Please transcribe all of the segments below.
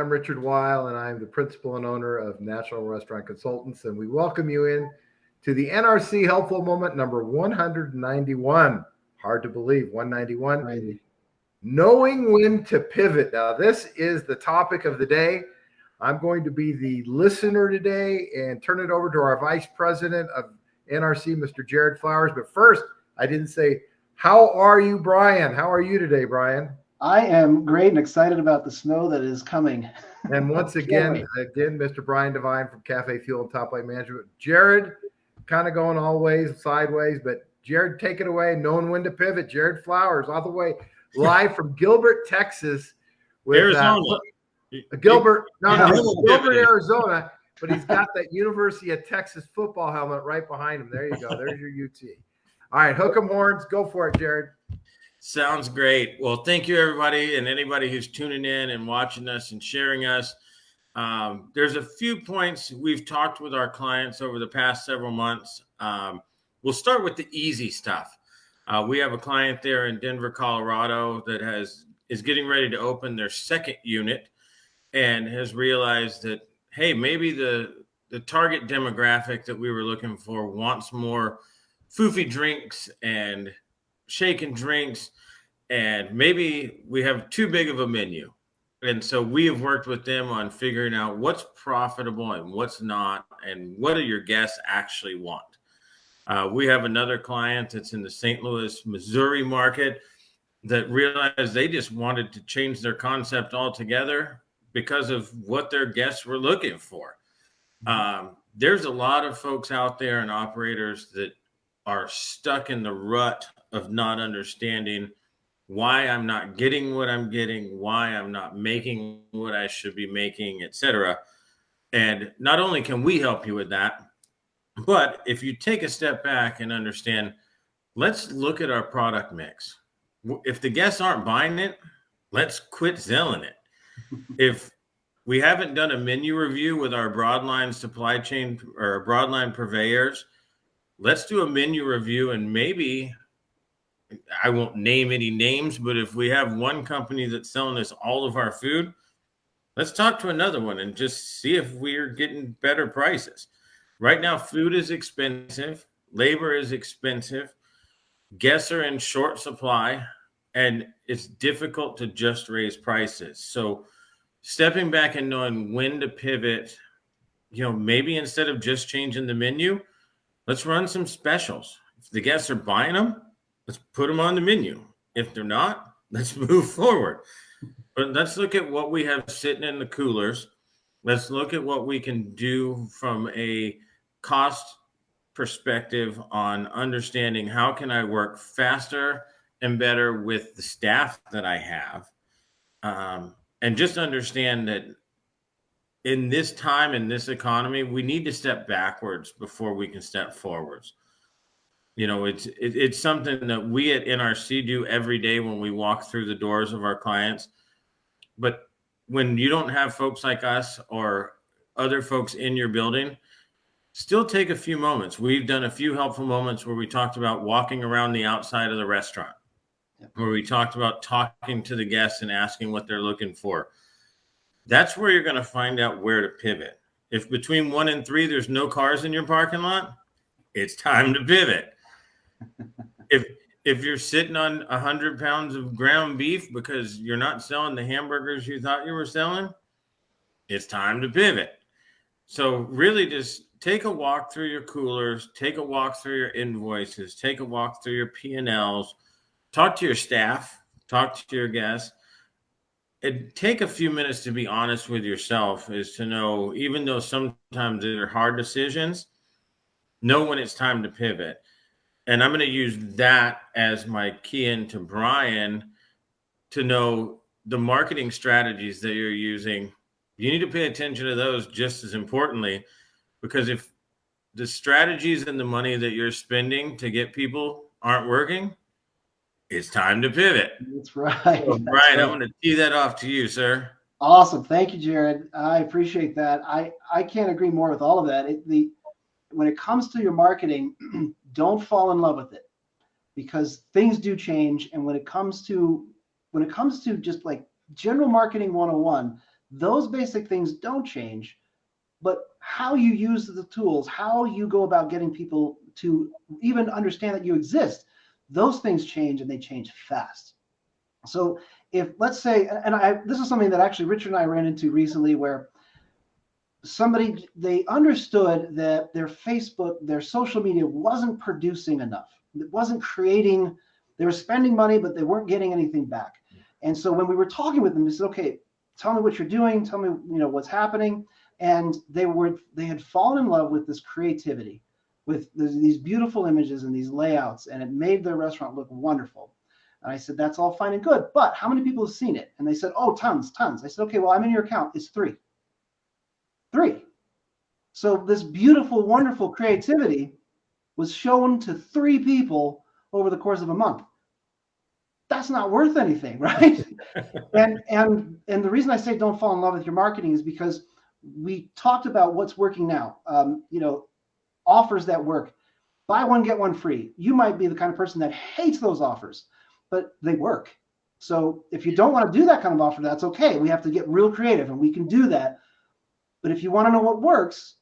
I'm Richard Weil, and I'm the principal and owner of National Restaurant Consultants, and we welcome you in to the NRC Helpful Moment number 191. Hard to believe, 191. Right. Knowing when to pivot. Now, this is the topic of the day. I'm going to be the listener today and turn it over to our Vice President of NRC, Mr. Jared Flowers. But first, I didn't say, how are you, Brian? How are you today, Brian? I am great and excited about the snow that is coming. And once again, Mr. Brian Devine from CafeFuel and Top Line Management. Jared, kind of going all ways, sideways, but Jared, take it away. Knowing when to pivot. Jared Flowers, all the way live from Gilbert, Texas. With, Arizona. Gilbert, Arizona. But he's got that University of Texas football helmet right behind him. There you go. There's your UT. All right, hook 'em horns. Go for it, Jared. Sounds great. Well, thank you, everybody, and anybody who's tuning in and watching us and sharing us. There's a few points we've talked with our clients over the past several months. We'll start with the easy stuff. We have a client there in Denver, Colorado that is getting ready to open their second unit and has realized that, hey, maybe the target demographic that we were looking for wants more foofy drinks and shaken drinks, and maybe we have too big of a menu. And so we have worked with them on figuring out what's profitable and what's not, and what do your guests actually want. We have another client that's in the St. Louis, Missouri market that realized they just wanted to change their concept altogether because of what their guests were looking for. There's a lot of folks out there and operators that are stuck in the rut of not understanding why I'm not getting what I'm getting, why I'm not making what I should be making, etc. And not only can we help you with that, but if you take a step back and understand, let's look at our product mix. If the guests aren't buying it, let's quit selling it. If we haven't done a menu review with our broadline supply chain or broadline purveyors, let's do a menu review, and maybe I won't name any names, but if we have one company that's selling us all of our food, let's talk to another one and just see if we're getting better prices. Right now, food is expensive, labor is expensive, guests are in short supply, and it's difficult to just raise prices. So stepping back and knowing when to pivot, maybe instead of just changing the menu, let's run some specials. If the guests are buying them, let's put them on the menu. If they're not, let's move forward. But let's look at what we have sitting in the coolers. Let's look at what we can do from a cost perspective on understanding how can I work faster and better with the staff that I have. And just understand that in this time, in this economy, we need to step backwards before we can step forwards. It's something that we at NRC do every day when we walk through the doors of our clients. But when you don't have folks like us or other folks in your building, still take a few moments. We've done a few helpful moments where we talked about walking around the outside of the restaurant, where we talked about talking to the guests and asking what they're looking for. That's where you're going to find out where to pivot. If between 1 and 3, there's no cars in your parking lot, it's time to pivot. If you're sitting on 100 pounds of ground beef because you're not selling the hamburgers you thought you were selling, it's time to pivot. So really just take a walk through your coolers, take a walk through your invoices, take a walk through your P&Ls, talk to your staff, talk to your guests. And take a few minutes to be honest with yourself, is to know, even though sometimes they're hard decisions, know when it's time to pivot. And I'm going to use that as my key in to Brian to know the marketing strategies that you're using. You need to pay attention to those just as importantly, because if the strategies and the money that you're spending to get people aren't working, it's time to pivot. That's right. So, Brian, I'm going to tee that off to you, sir. Awesome. Thank you, Jared. I appreciate that. I can't agree more with all of that. When it comes to your marketing, don't fall in love with it, because things do change. And when it comes to just like general marketing 101, Those basic things don't change, but how you use the tools, how you go about getting people to even understand that you exist, those things change, and they change fast. So if, let's say, this is something that actually Richard and I ran into recently, where somebody, they understood that their Facebook, their social media wasn't producing enough. It wasn't creating, they were spending money, but they weren't getting anything back. And so when we were talking with them, we said, okay, tell me what you're doing. Tell me, what's happening. And they had fallen in love with this creativity, with these beautiful images and these layouts, and it made their restaurant look wonderful. And I said, that's all fine and good, but how many people have seen it? And they said, oh, tons. I said, okay, well, I'm in your account. It's three. So this beautiful, wonderful creativity was shown to 3 people over the course of a month. That's not worth anything, right? and the reason I say don't fall in love with your marketing is because we talked about what's working now. Offers that work. Buy one, get one free. You might be the kind of person that hates those offers, but they work. So if you don't want to do that kind of offer, that's okay. We have to get real creative, and we can do that. But if you want to know what works,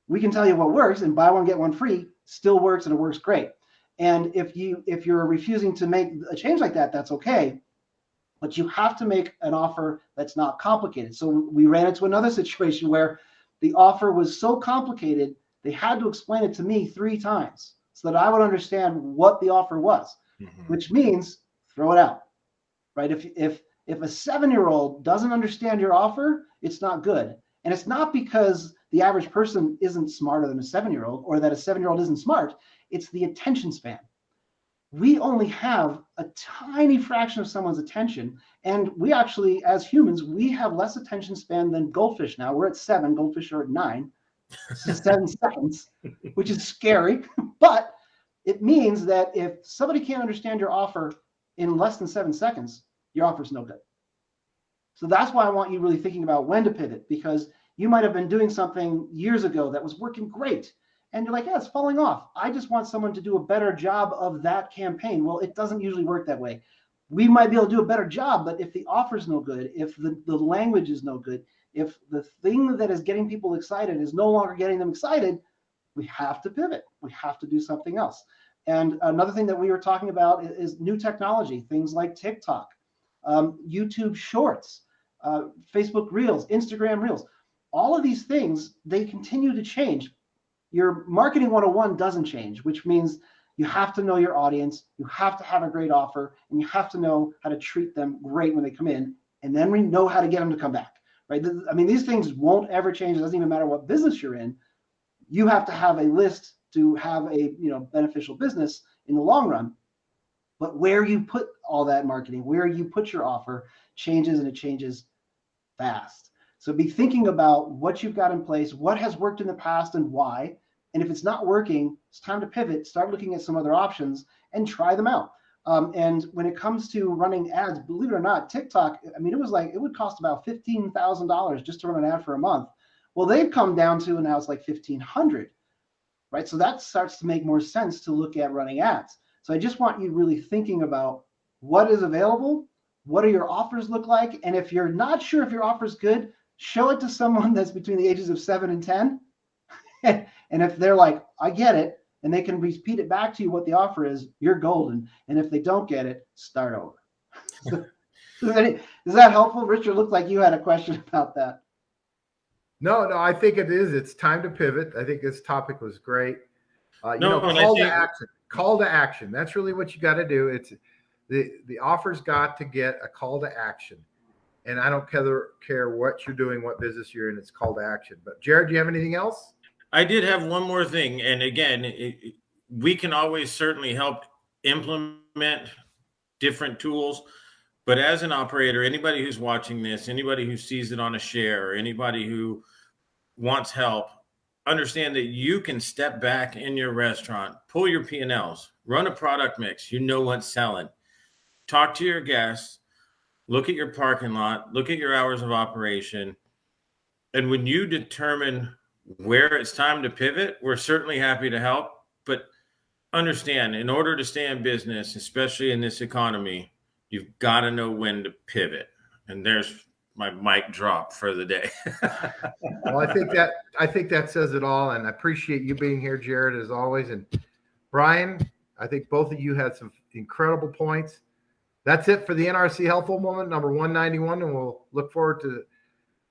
we can tell you what works, and buy one, get one free still works, and it works great. And if you're refusing to make a change like that, that's okay. But you have to make an offer that's not complicated. So we ran into another situation where the offer was so complicated, they had to explain it to me 3 times so that I would understand what the offer was, which means throw it out, right? If a 7-year-old doesn't understand your offer, it's not good. And it's not because the average person isn't smarter than a 7-year-old, or that a 7-year-old isn't smart. It's the attention span. We only have a tiny fraction of someone's attention. And we actually, as humans, we have less attention span than goldfish now. We're at 7, goldfish are at 9. It's just 7 seconds, which is scary. But it means that if somebody can't understand your offer in less than 7 seconds, your offer's no good. So that's why I want you really thinking about when to pivot, because you might have been doing something years ago that was working great, and you're like, yeah, it's falling off. I just want someone to do a better job of that campaign. Well, it doesn't usually work that way. We might be able to do a better job, but if the offer's no good, if the language is no good, if the thing that is getting people excited is no longer getting them excited, we have to pivot. We have to do something else. And another thing that we were talking about is new technology, things like TikTok, YouTube Shorts, Facebook Reels, Instagram Reels. All of these things, they continue to change. Your marketing 101 doesn't change, which means you have to know your audience, you have to have a great offer, and you have to know how to treat them great when they come in, and then we know how to get them to come back, right? I mean, these things won't ever change. It doesn't even matter what business you're in. You have to have a list to have a beneficial business in the long run. But where you put all that marketing, where you put your offer changes, and it changes fast. So be thinking about what you've got in place, what has worked in the past and why. And if it's not working, it's time to pivot, start looking at some other options and try them out. And when it comes to running ads, believe it or not, TikTok, I mean, it would cost about $15,000 just to run an ad for a month. Well, they've come down to, and now it's like $1,500, right? So that starts to make more sense to look at running ads. So I just want you really thinking about what is available, what do your offers look like? And if you're not sure if your offer is good, show it to someone that's between the ages of 7 and 10. And if they're like, I get it, and they can repeat it back to you what the offer is, you're golden. And if they don't get it, start over. Is that helpful? Richard, looked like you had a question about that. No, I think it is. It's time to pivot. I think this topic was great. Call to action. That's really what you got to do. It's the offer's got to get a call to action. And I don't care what you're doing, what business you're in, it's call to action. But Jared, do you have anything else? I did have one more thing. And again, we can always certainly help implement different tools. But as an operator, anybody who's watching this, anybody who sees it on a share, or anybody who wants help, understand that you can step back in your restaurant, pull your P&Ls, run a product mix. You know what's selling. Talk to your guests. Look at your parking lot, look at your hours of operation. And when you determine where it's time to pivot, we're certainly happy to help. But understand, in order to stay in business, especially in this economy, you've got to know when to pivot. And there's my mic drop for the day. Well, I think that says it all, and I appreciate you being here, Jared, as always. And Brian, I think both of you had some incredible points. That's it for the NRC Helpful Moment number 191, and we'll look forward to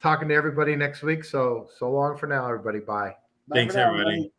talking to everybody next week. So long for now, everybody. Bye. Bye Thanks, for now, everybody.